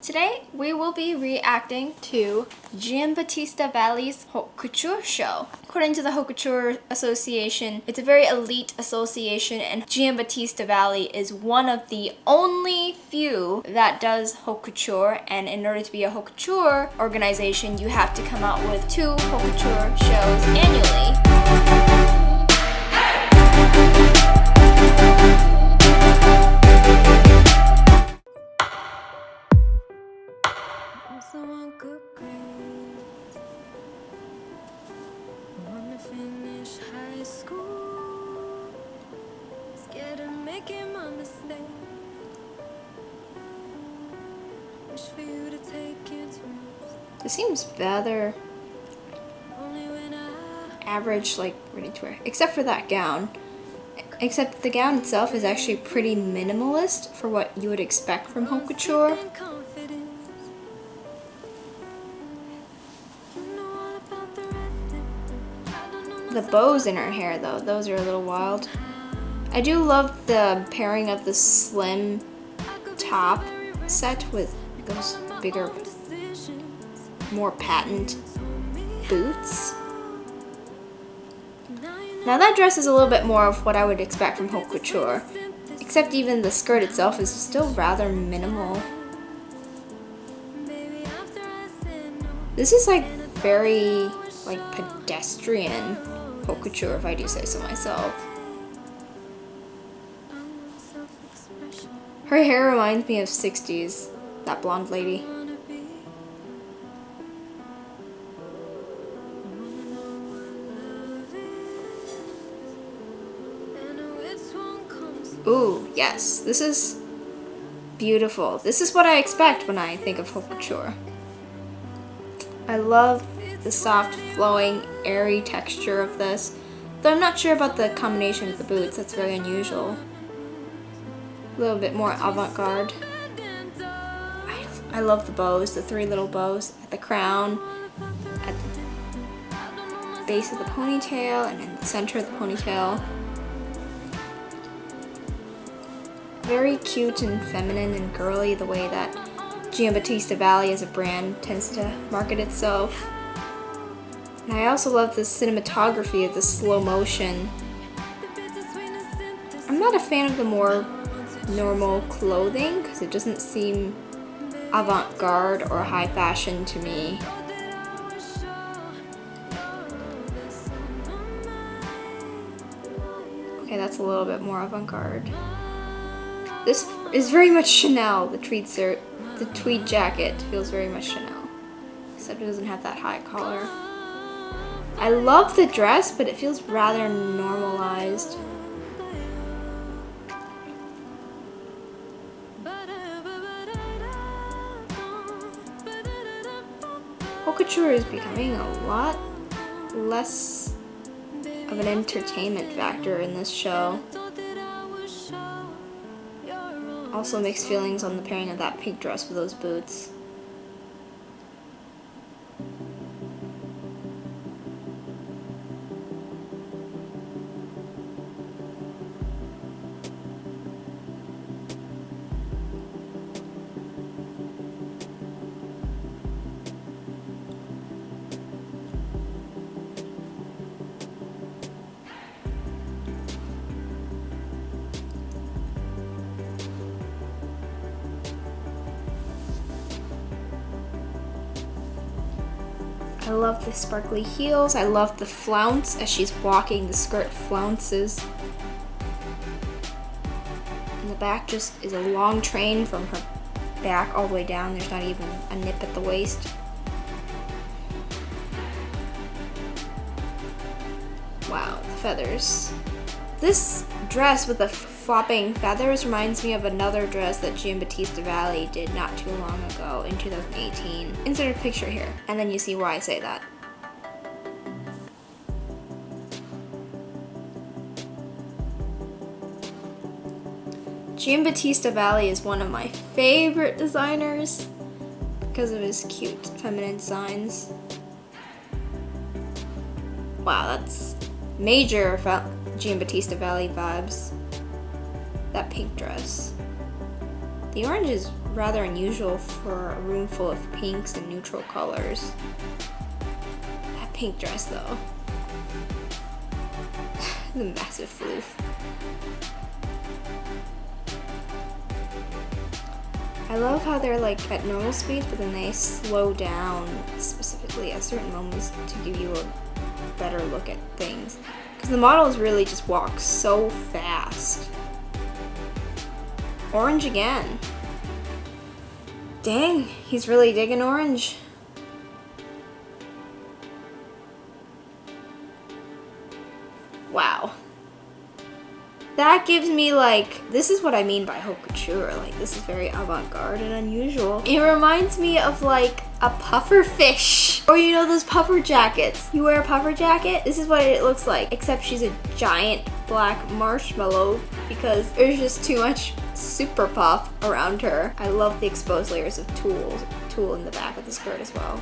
Today, we will be reacting to Giambattista Valli's Haute Couture show. According to the Haute Couture Association, it's a very elite association, and Giambattista Valli is one of the only few that does Haute Couture, and in order to be a Haute Couture organization, you have to come out with 2 Haute Couture shows annually. This seems rather average, like ready to wear, except for that gown. Except the gown itself is actually pretty minimalist for what you would expect from Haute Couture. The bows in her hair, though, those are a little wild. I do love the pairing of the slim top set with those bigger, more patent boots. Now that dress is a little bit more of what I would expect from Haute Couture, except even the skirt itself is still rather minimal. This is like very like pedestrian Haute Couture, if I do say so myself. Her hair reminds me of 60s, that blonde lady. Ooh, yes, this is beautiful. This is what I expect when I think of Haute Couture. I love the soft, flowing, airy texture of this, though I'm not sure about the combination with the boots. That's very unusual. A little bit more avant-garde. I love the bows, the 3 little bows at the crown, at the base of the ponytail, and in the center of the ponytail. Very cute and feminine and girly, the way that Giambattista Valli as a brand tends to market itself. And I also love the cinematography of the slow motion. I'm not a fan of the more normal clothing because it doesn't seem avant-garde or high fashion to me. Okay, that's a little bit more avant-garde. This is very much Chanel. The tweed jacket feels very much Chanel, except it doesn't have that high collar. I love the dress, but it feels rather normalized. Haute Couture is becoming a lot less of an entertainment factor in this show. Also mixed feelings on the pairing of that pink dress with those boots. I love the sparkly heels. I love the flounce as she's walking. The skirt flounces. And the back just is a long train from her back all the way down. There's not even a nip at the waist. Wow, the feathers. This dress with the flopping feathers reminds me of another dress that Giambattista Valli did not too long ago in 2018. Insert a picture here, and then you see why I say that. Giambattista Valli is one of my favorite designers because of his cute feminine designs. Wow, that's major Giambattista Valli vibes. That pink dress. The orange is rather unusual for a room full of pinks and neutral colors. That pink dress though. The massive floof. I love how they're like at normal speeds, but then they slow down specifically at certain moments to give you a better look at things. Because the models really just walk so fast. Orange again. Dang, he's really digging orange. Wow. That gives me like, this is what I mean by haute couture. Like, this is very avant-garde and unusual. It reminds me of like a puffer fish. Or you know those puffer jackets. You wear a puffer jacket, this is what it looks like. Except she's a giant black marshmallow because there's just too much super puff around her. I love the exposed layers of tulle in the back of the skirt as well.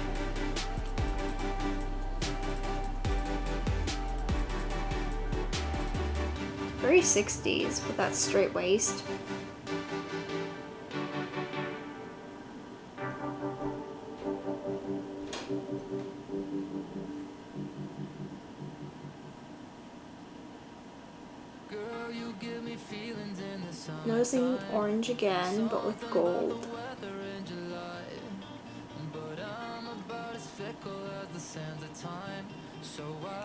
Very 60s with that straight waist. Noticing orange again, but with gold.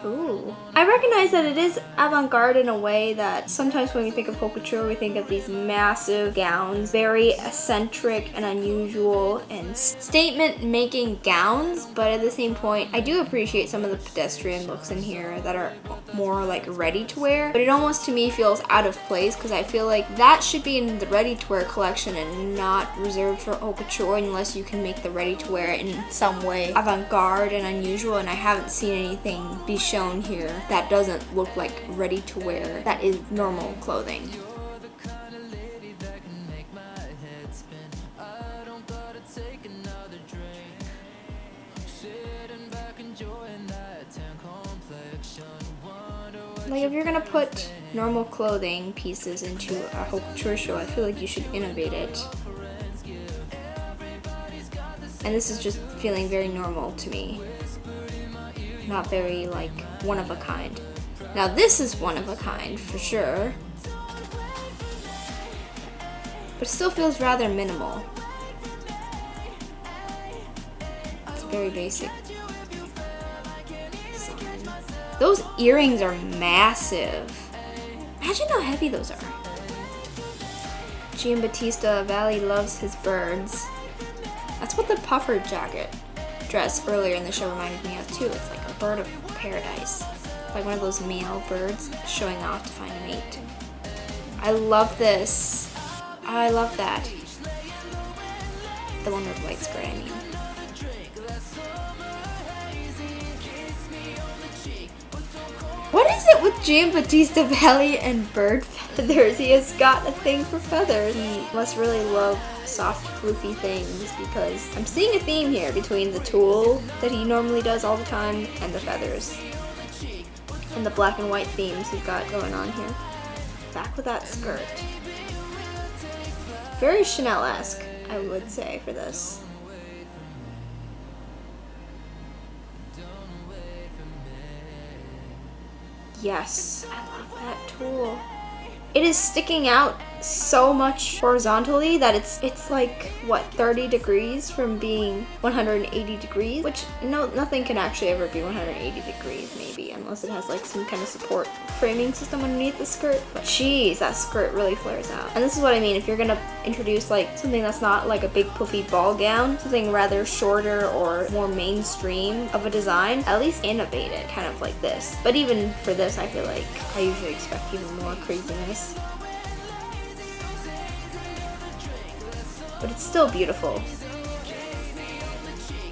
Ooh. I recognize that it is avant-garde in a way that sometimes when we think of haute couture, we think of these massive gowns, very eccentric and unusual and statement-making gowns, but at the same point, I do appreciate some of the pedestrian looks in here that are more like ready-to-wear, but it almost to me feels out of place because I feel like that should be in the ready-to-wear collection and not reserved for haute couture unless you can make the ready-to-wear in some way avant-garde and unusual, and I haven't seen anything be shown here that doesn't look like ready to wear, that is normal clothing. Like if you're gonna put normal clothing pieces into a haute couture show, I feel like you should innovate it. And this is just feeling very normal to me. Not very like one of a kind. Now this is one of a kind for sure, but it still feels rather minimal. It's very basic. Those earrings are massive. Imagine how heavy those are. Giambattista Valli loves his birds. That's what the puffer jacket dress earlier in the show reminded me of too. It's like a bird of paradise. Like one of those male birds showing off to find a mate. I love this. I love that. The one with white skirt, I mean. What is it with Giambattista Valli and bird feathers? He has got a thing for feathers. He must really love soft, floofy things because I'm seeing a theme here between the tulle that he normally does all the time and the feathers. And the black and white themes he's got going on here. Back with that skirt. Very Chanel-esque, I would say, for this. Yes, I love that tulle. It is sticking out so much horizontally that it's like, what, 30 degrees from being 180 degrees? Which, no, nothing can actually ever be 180 degrees, maybe, unless it has like some kind of support framing system underneath the skirt. But geez, that skirt really flares out. And this is what I mean, if you're gonna introduce like something that's not like a big puffy ball gown, something rather shorter or more mainstream of a design, at least innovate it, kind of like this. But even for this, I feel like I usually expect even more craziness. But it's still beautiful.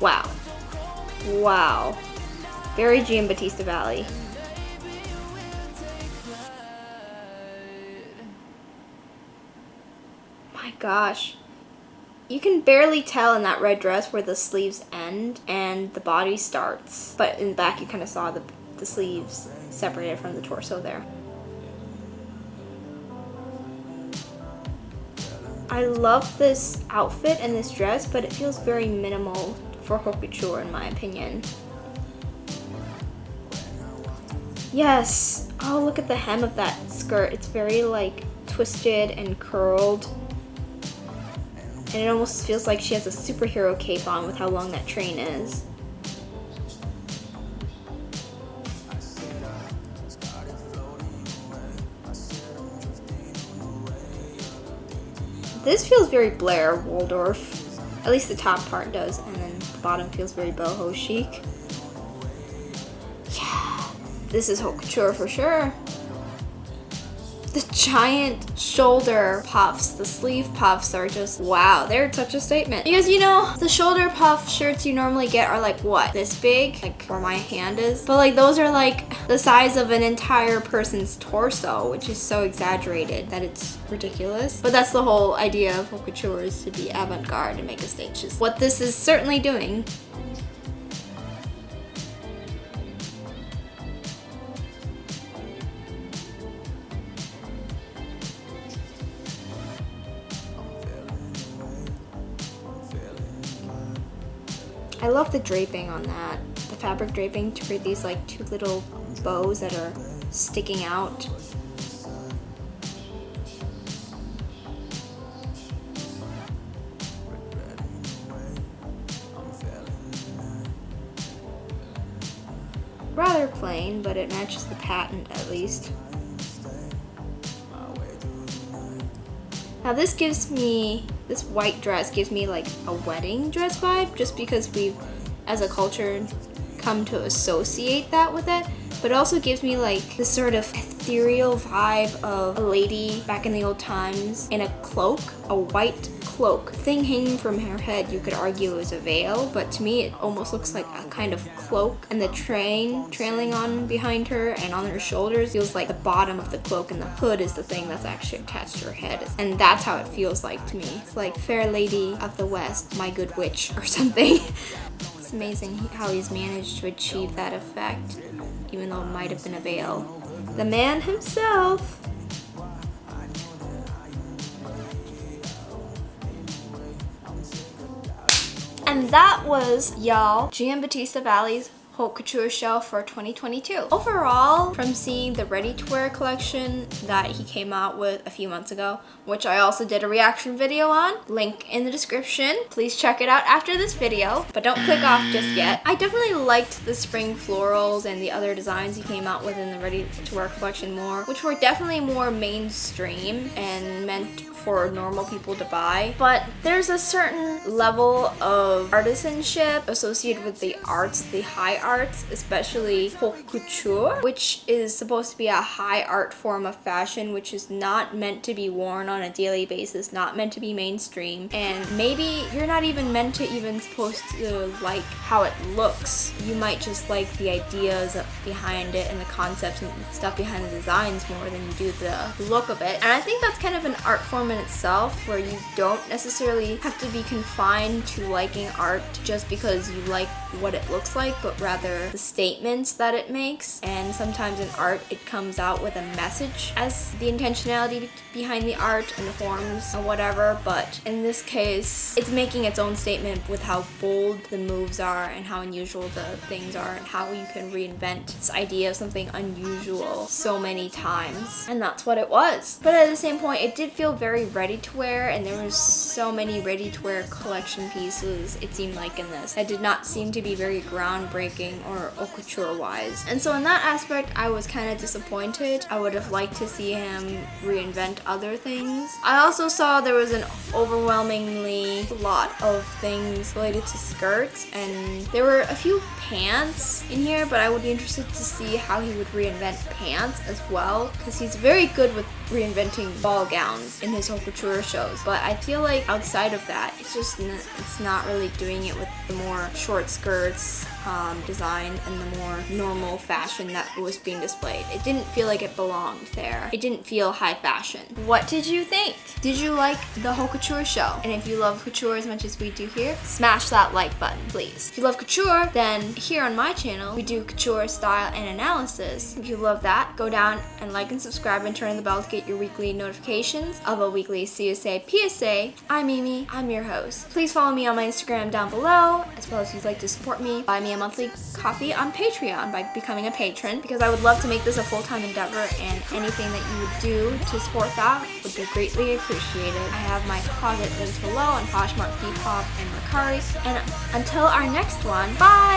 Wow. Wow. Very Giambattista Valli. My gosh. You can barely tell in that red dress where the sleeves end and the body starts. But in the back you kind of saw the sleeves separated from the torso there. I love this outfit and this dress, but it feels very minimal for haute couture in my opinion. Yes. Oh, look at the hem of that skirt. It's very like twisted and curled. And it almost feels like she has a superhero cape on with how long that train is. This feels very Blair Waldorf. At least the top part does, and then the bottom feels very boho chic. Yeah, this is haute couture for sure. The giant shoulder puffs, the sleeve puffs are just, wow, they're such a statement. Because you know, the shoulder puff shirts you normally get are like what, this big, like where my hand is? But like those are like the size of an entire person's torso, which is so exaggerated that it's ridiculous. But that's the whole idea of haute couture, is to be avant-garde and make a stage. Is what this is certainly doing. I love the draping on that. The fabric draping to create these like two little bows that are sticking out. Rather plain, but it matches the pattern at least. Now this white dress gives me like a wedding dress vibe, just because we've, as a culture, come to associate that with it. But it also gives me like this sort of ethereal vibe of a lady back in the old times in a cloak, a white cloak. The thing hanging from her head, you could argue is a veil, but to me it almost looks like a kind of cloak, and the train trailing on behind her and on her shoulders feels like the bottom of the cloak, and the hood is the thing that's actually attached to her head. And that's how it feels like to me. It's like Fair Lady of the West, My Good Witch or something. It's amazing how he's managed to achieve that effect, even though it might have been a veil. The man himself. And that was, y'all, Giambattista Valli's haute couture show for 2022. Overall, from seeing the ready-to-wear collection that he came out with a few months ago, which I also did a reaction video on, link in the description. Please check it out after this video, but don't click off just yet. I definitely liked the spring florals and the other designs he came out with in the ready-to-wear collection more, which were definitely more mainstream and meant for normal people to buy. But there's a certain level of artisanship associated with the arts, the high arts, especially haute couture, which is supposed to be a high art form of fashion, which is not meant to be worn on a daily basis, not meant to be mainstream, and maybe you're not even meant to supposed to like how it looks. You might just like the ideas behind it and the concepts and stuff behind the designs more than you do the look of it. And I think that's kind of an art form in itself, where you don't necessarily have to be confined to liking art just because you like what it looks like, but rather the statements that it makes. And sometimes in art it comes out with a message as the intentionality behind the art and the forms and whatever, but in this case it's making its own statement with how bold the moves are and how unusual the things are and how you can reinvent this idea of something unusual so many times. And that's what it was. But at the same point, it did feel very ready to wear, and there was so many ready to wear collection pieces, it seemed like, in this. It did not seem to be very groundbreaking or haute couture wise. And so in that aspect, I was kind of disappointed. I would have liked to see him reinvent other things. I also saw there was an overwhelmingly lot of things related to skirts, and there were a few pants in here, but I would be interested to see how he would reinvent pants as well, because he's very good with reinventing ball gowns in his haute couture shows. But I feel like outside of that, it's not really doing it with the more short skirts design and the more normal fashion that was being displayed. It didn't feel like it belonged there. It didn't feel high fashion. What did you think? Did you like the haute couture show? And if you love couture as much as we do here, smash that like button, please. If you love couture, then here on my channel, we do couture style and analysis. If you love that, go down and like and subscribe and turn on the bell to get your weekly notifications of a weekly CSA PSA. I'm Mimi, I'm your host. Please follow me on my Instagram down below, as well as if you'd like to support me, buy me a monthly coffee on Patreon by becoming a patron, because I would love to make this a full-time endeavor, and anything that you would do to support that would be greatly appreciated. I have my closet links below on Poshmark, Depop, and Mercari. And until our next one, bye!